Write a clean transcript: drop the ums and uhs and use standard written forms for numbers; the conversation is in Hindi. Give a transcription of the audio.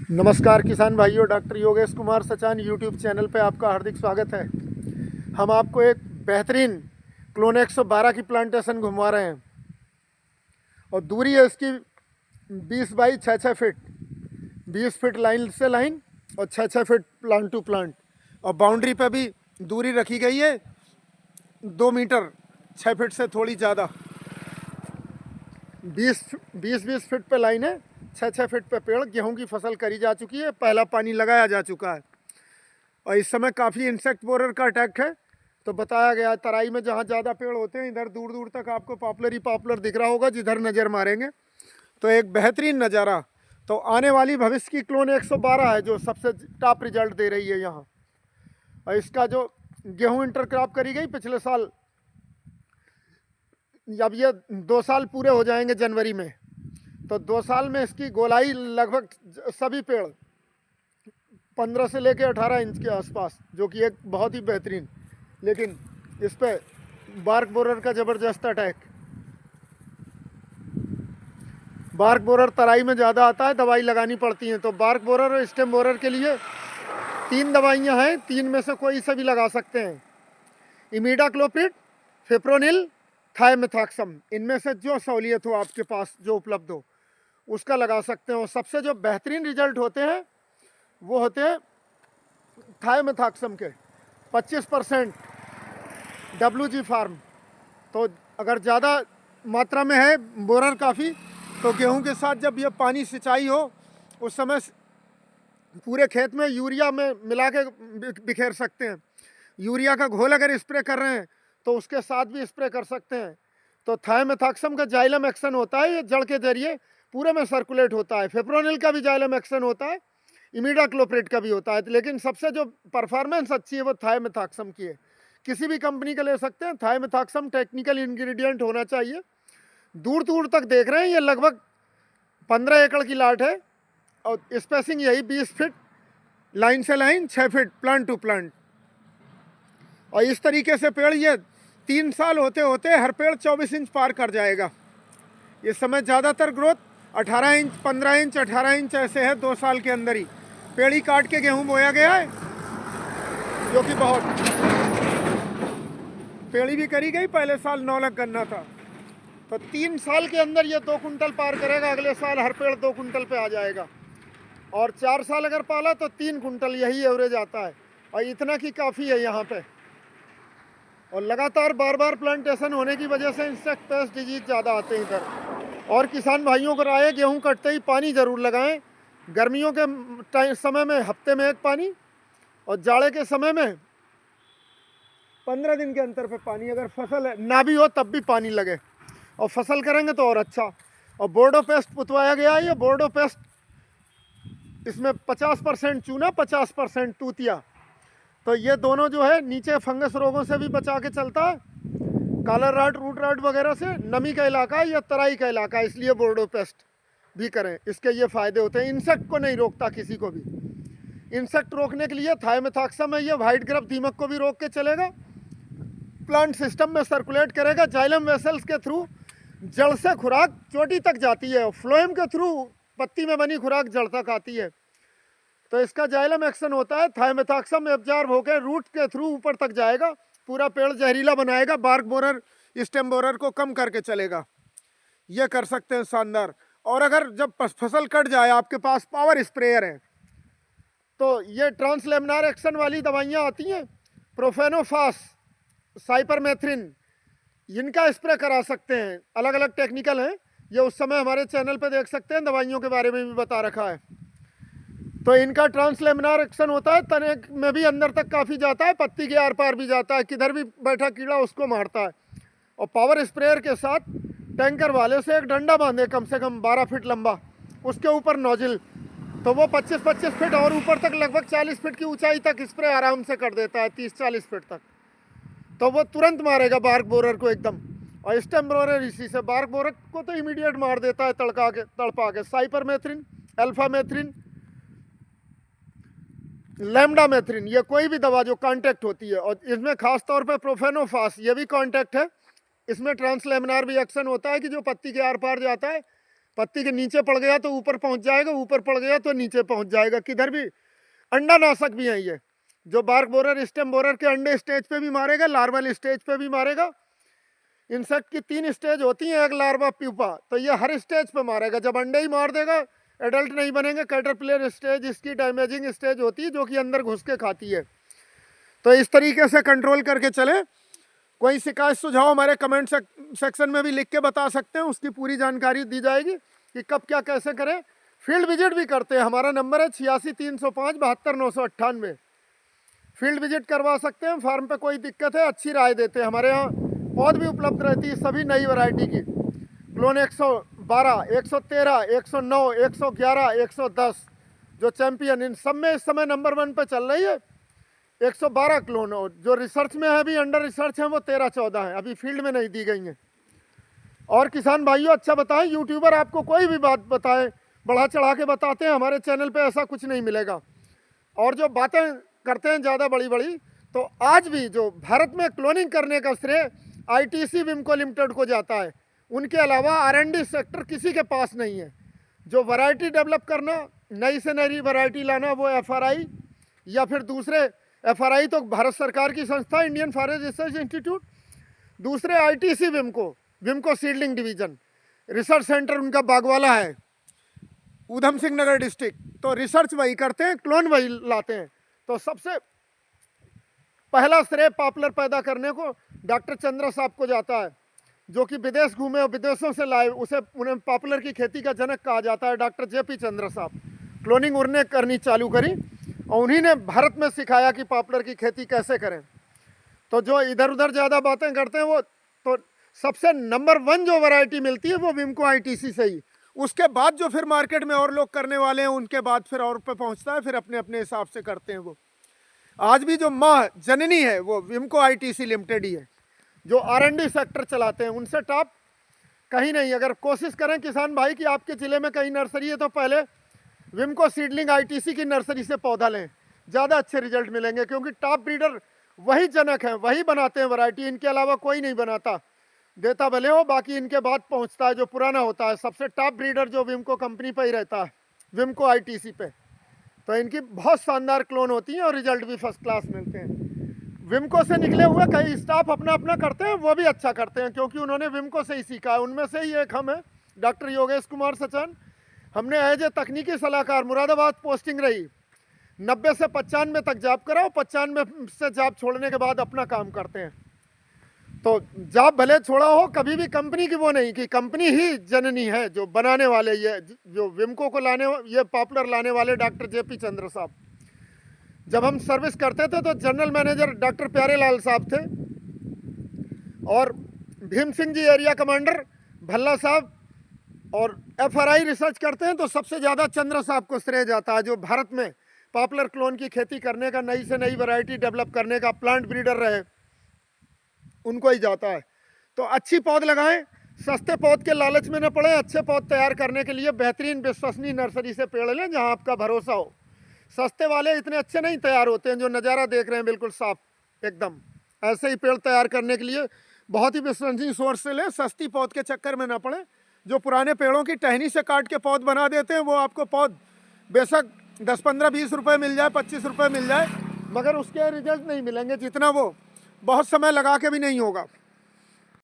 नमस्कार किसान भाइयों, doctor Yogesh Kumar Sachan YouTube channel पे आपका हार्दिक स्वागत है। हम आपको एक बेहतरीन क्लोन 112 की प्लांटेशन घुमा रहे हैं और दूरी है इसकी 20 बाई 6 फीट, 20 फीट लाइन से लाइन और 6 फीट प्लांट टू प्लांट। और बाउंड्री पे भी दूरी रखी गई है 2 मीटर, 6 फीट से थोड़ी ज़्यादा। 20 फीट पे लाइन है, 6 फीट पे पेड़। गेहूं की फसल करी जा चुकी है, पहला पानी लगाया जा चुका है और इस समय काफ़ी इंसेक्ट बोरर का अटैक है। तो बताया गया है तराई में जहाँ ज़्यादा पेड़ होते हैं, इधर दूर दूर तक आपको पॉपुलर ही पॉपुलर दिख रहा होगा जिधर नज़र मारेंगे तो एक बेहतरीन नज़ारा। तो आने वाली भविष्य की क्लोन 112 है जो सबसे टॉप रिजल्ट दे रही है यहाँ। और इसका जो गेहूँ इंटरक्रॉप करी गई पिछले साल, अब ये 2 साल पूरे हो जाएंगे जनवरी में, तो 2 साल में इसकी गोलाई लगभग सभी पेड़ 15 से लेकर 18 इंच के आसपास, जो कि एक बहुत ही बेहतरीन। लेकिन इस पे बार्क बोरर का ज़बरदस्त अटैक। बार्क बोरर तराई में ज़्यादा आता है, दवाई लगानी पड़ती है। तो बार्क बोरर और स्टेम बोरर के लिए 3 दवाइयाँ हैं, 3 में से कोई से भी लगा सकते हैं। इमीडाक्लोप्रिड, फिप्रोनिल, थायमेथॉक्सम, इनमें से जो सहूलियत हो आपके पास, जो उपलब्ध हो उसका लगा सकते हो। सबसे जो बेहतरीन रिजल्ट होते हैं वो होते हैं थायमेथॉक्सम के 25% WG फार्म। तो अगर ज़्यादा मात्रा में है बोरर काफ़ी, तो गेहूं के साथ जब ये पानी सिंचाई हो उस समय पूरे खेत में यूरिया में मिला के बिखेर सकते हैं। यूरिया का घोल अगर स्प्रे कर रहे हैं तो उसके साथ भी स्प्रे कर सकते हैं। तो थायमेथॉक्सम का जाइलम एक्शन होता है, ये जड़ के जरिए पूरे में सर्कुलेट होता है। फिप्रोनिल का भी जाइलम एक्शन होता है, इमीडाक्लोप्रिड का भी होता है। लेकिन सबसे जो परफॉर्मेंस अच्छी है वो थायमेथॉक्सम की है। किसी भी कंपनी का ले सकते हैं। थायमेथॉक्सम टेक्निकल इंग्रेडिएंट होना चाहिए। दूर दूर तक देख रहे हैं, ये लगभग 15 एकड़ की लाट है और स्पेसिंग यही 20 फीट लाइन से line, 6 feet plant to plant. और इस तरीके से पेड़ ये 3 साल होते होते हर पेड़ 24 इंच पार कर जाएगा। इस समय ज़्यादातर ग्रोथ 18 इंच, 15 इंच, 18 इंच ऐसे है 2 साल के अंदर ही। पेड़ी काट के गेहूं बोया गया है, जो कि बहुत पेड़ी भी करी गई। पहले साल 9 लाख गन्ना था, तो 3 साल के अंदर ये 2 कुंटल पार करेगा। अगले साल हर पेड़ 2 कुंटल पे आ जाएगा और 4 साल अगर पाला तो 3 कुंटल, यही एवरेज आता है। और इतना की काफ़ी है यहाँ पे। और लगातार बार बार प्लांटेशन होने की वजह से इंसेक्ट पेस्ट डिजीज ज़्यादा आते हैं इधर। और किसान भाइयों को राय है, गेहूँ कटते ही पानी ज़रूर लगाएं। गर्मियों के समय में हफ्ते में 1 पानी और जाड़े के समय में 15 दिन के अंतर पे पानी। अगर फसल ना भी हो तब भी पानी लगे और फसल करेंगे तो और अच्छा। और बोर्डो पेस्ट पुतवाया गया है। ये बोर्डो पेस्ट, इसमें 50% चूना, 50% तूतिया। तो ये दोनों जो है नीचे फंगस रोगों से भी बचा के चलता है, काला राट, रूट राट वगैरह से। नमी का इलाका है या तराई का इलाका है, इसलिए बोर्डो पेस्ट भी करें। इसके ये फ़ायदे होते हैं। इंसेक्ट को नहीं रोकता किसी को भी। इंसेक्ट रोकने के लिए थायमेथॉक्सम है, ये वाइट ग्रब दीमक को भी रोक के चलेगा, प्लांट सिस्टम में सर्कुलेट करेगा। जाइलम वेसल्स के थ्रू जड़ से खुराक चोटी तक जाती है, फ्लोएम के थ्रू पत्ती में बनी खुराक जड़ तक आती है। तो इसका जाइलम एक्शन होता है, थायमेथॉक्सम एब्जॉर्ब होकर रूट के थ्रू ऊपर तक जाएगा, पूरा पेड़ जहरीला बनाएगा, बार्क बोरर, स्टेम बोरर को कम करके चलेगा। ये कर सकते हैं, शानदार। और अगर जब फसल कट जाए, आपके पास पावर स्प्रेयर है, तो ये ट्रांसलेमिनार एक्शन वाली दवाइयाँ आती हैं, प्रोफेनोफास, साइपरमेथ्रिन, इनका स्प्रे करा सकते हैं। अलग अलग टेक्निकल हैं, ये उस समय हमारे चैनल पे देख सकते हैं, दवाइयों के बारे में भी बता रखा है। तो इनका ट्रांसलेमिनार एक्शन होता है, तने में भी अंदर तक काफ़ी जाता है, पत्ती के आर पार भी जाता है, किधर भी बैठा कीड़ा उसको मारता है। और पावर स्प्रेयर के साथ टैंकर वाले से एक डंडा बांधे कम से कम 12 फीट लंबा, उसके ऊपर नोजल, तो वो 25-25 फीट और ऊपर तक लगभग 40 फीट की ऊंचाई तक स्प्रे आराम से कर देता है, 30-40 फीट तक। तो वो तुरंत मारेगा बार्क बोरर को एकदम। और स्टेम बोरर इसी से, बार्क बोरर को तो इमीडिएट मार देता है तड़पा के। साइपरमेथ्रिन, अल्फामेथ्रिन, लैम्डामेथ्रिन, ये कोई भी दवा जो कांटेक्ट होती है, और इसमें खास तौर पे प्रोफेनोफास, ये भी कांटेक्ट है। इसमें ट्रांसलेमिनार भी एक्शन होता है कि जो पत्ती के आर पार जाता है, पत्ती के नीचे पड़ गया तो ऊपर पहुंच जाएगा, ऊपर पड़ गया तो नीचे पहुंच जाएगा, किधर भी। अंडा नाशक भी है ये, जो बार्क बोरर, स्टेम बोरर के अंडे स्टेज पे भी मारेगा, लार्वल स्टेज पे भी मारेगा। इंसेक्ट की 3 स्टेज होती हैं, एक लार्वा प्यूपा, तो ये हर स्टेज पे मारेगा। जब अंडे ही मार देगा, एडल्ट नहीं बनेंगे। कैटरपिलर स्टेज इसकी डैमेजिंग स्टेज होती है, जो कि अंदर घुस के खाती है। तो इस तरीके से कंट्रोल करके चले। कोई शिकायत सुझाव हमारे कमेंट सेक्शन में भी लिख के बता सकते हैं, उसकी पूरी जानकारी दी जाएगी कि कब क्या कैसे करें। फील्ड विजिट भी करते हैं, हमारा नंबर है 86 305 72 998। फील्ड विजिट करवा सकते हैं। फार्म पे कोई दिक्कत है, अच्छी राय देते हैं। हमारे यहाँ पौध भी उपलब्ध रहती है सभी नई वैरायटी की। क्लोन 112, 113, 109, 111, 110 जो चैंपियन, इन सब में इस समय नंबर 1 पे चल रही है। 112 क्लोन, और जो रिसर्च में है अभी, अंडर रिसर्च है, वो 13-14 है, अभी फील्ड में नहीं दी गई हैं। और किसान भाइयों अच्छा बताएं, यूट्यूबर आपको कोई भी बात बताए बढ़ा चढ़ा के बताते हैं, हमारे चैनल पे ऐसा कुछ नहीं मिलेगा। और जो बातें करते हैं ज़्यादा बड़ी बड़ी, तो आज भी जो भारत में क्लोनिंग करने का श्रेय आईटीसी विमको लिमिटेड को जाता है। उनके अलावा आरएनडी सेक्टर किसी के पास नहीं है। जो वैरायटी डेवलप करना, नई से नई वैरायटी लाना, वो एफआरआई या फिर दूसरे, एफआरआई तो भारत सरकार की संस्था, इंडियन फॉरेस्ट रिसर्च इंस्टीट्यूट, दूसरे ITC Wimco seedling division research centre उनका बागवाला है, ऊधम सिंह नगर डिस्ट्रिक्ट। तो रिसर्च वही करते हैं, क्लोन वही लाते हैं। तो सबसे पहला श्रेय पॉपुलर पैदा करने को डॉक्टर चंद्र साहब को जाता है, जो कि विदेश घूमे और विदेशों से लाए, उन्हें पॉपुलर की खेती का जनक कहा जाता है। डॉक्टर जेपी चंद्र साहब, क्लोनिंग उन्होंने करनी चालू करी और उन्हीं ने भारत में सिखाया कि पॉपुलर की खेती कैसे करें। तो जो इधर उधर ज़्यादा बातें करते हैं वो, तो सबसे नंबर 1 जो वैरायटी मिलती है वो विमको आईटीसी से ही। उसके बाद जो फिर मार्केट में और लोग करने वाले हैं, उनके बाद फिर और पे पहुंचता है, फिर अपने अपने हिसाब से करते हैं वो। आज भी जो माँ जननी है वो विमको आईटीसी लिमिटेड ही है, जो आरएनडी सेक्टर चलाते हैं। उनसे टॉप कहीं नहीं। अगर कोशिश करें किसान भाई कि आपके ज़िले में कहीं नर्सरी है, तो पहले विमको सीडलिंग आईटीसी की नर्सरी से पौधा लें, ज़्यादा अच्छे रिजल्ट मिलेंगे। क्योंकि टॉप ब्रीडर वही जनक हैं, वही बनाते हैं वैरायटी, इनके अलावा कोई नहीं बनाता। देता भले हो, बाकी इनके बाद पहुंचता है जो पुराना होता है। सबसे टॉप ब्रीडर जो विमको कंपनी पे ही रहता है, विमको आईटीसी पे। तो इनकी बहुत शानदार क्लोन होती हैं और रिजल्ट भी फर्स्ट क्लास मिलते हैं। विमको से निकले हुए कई स्टाफ अपना अपना करते हैं, वो भी अच्छा करते हैं, क्योंकि उन्होंने विमको से ही सीखा है। उनमें से ही एक हम हैं, डॉक्टर योगेश कुमार सचान। हमने एज ए तकनीकी सलाहकार मुरादाबाद पोस्टिंग रही, 90 से 95 तक जॉब कराओ, 95 से जॉब छोड़ने के बाद अपना काम करते हैं। तो जॉब भले छोड़ा हो, कभी भी कंपनी की वो नहीं कि कंपनी ही जननी है। जो बनाने वाले, ये जो विमको को लाने, ये पॉपुलर लाने वाले डॉक्टर जेपी चंद्र साहब। जब हम सर्विस करते थे तो जनरल मैनेजर डॉक्टर प्यारेलाल साहब थे, और भीम सिंह जी एरिया कमांडर भल्ला साहब। और एफआरआई रिसर्च करते हैं तो सबसे ज़्यादा चंद्र साहब को श्रेय जाता है, जो भारत में पॉपुलर क्लोन की खेती करने का, नई से नई वैरायटी डेवलप करने का प्लांट ब्रीडर रहे, उनको ही जाता है। तो अच्छी पौध लगाएं, सस्ते पौध के लालच में न पड़े। अच्छे पौध तैयार करने के लिए बेहतरीन विश्वसनीय नर्सरी से पेड़ लें, जहां आपका भरोसा हो। सस्ते वाले इतने अच्छे नहीं तैयार होते हैं, जो नज़ारा देख रहे हैं बिल्कुल साफ एकदम। ऐसे ही पेड़ तैयार करने के लिए बहुत ही विश्वसनीय सोर्स से लें, सस्ती पौध के चक्कर में न पड़े। जो पुराने पेड़ों की टहनी से काट के पौध बना देते हैं, वो आपको पौध बेशक 10, 15, 20 रुपये मिल जाए, 25 रुपये मिल जाए, मगर उसके रिजल्ट नहीं मिलेंगे जितना वो बहुत समय लगा के भी नहीं होगा।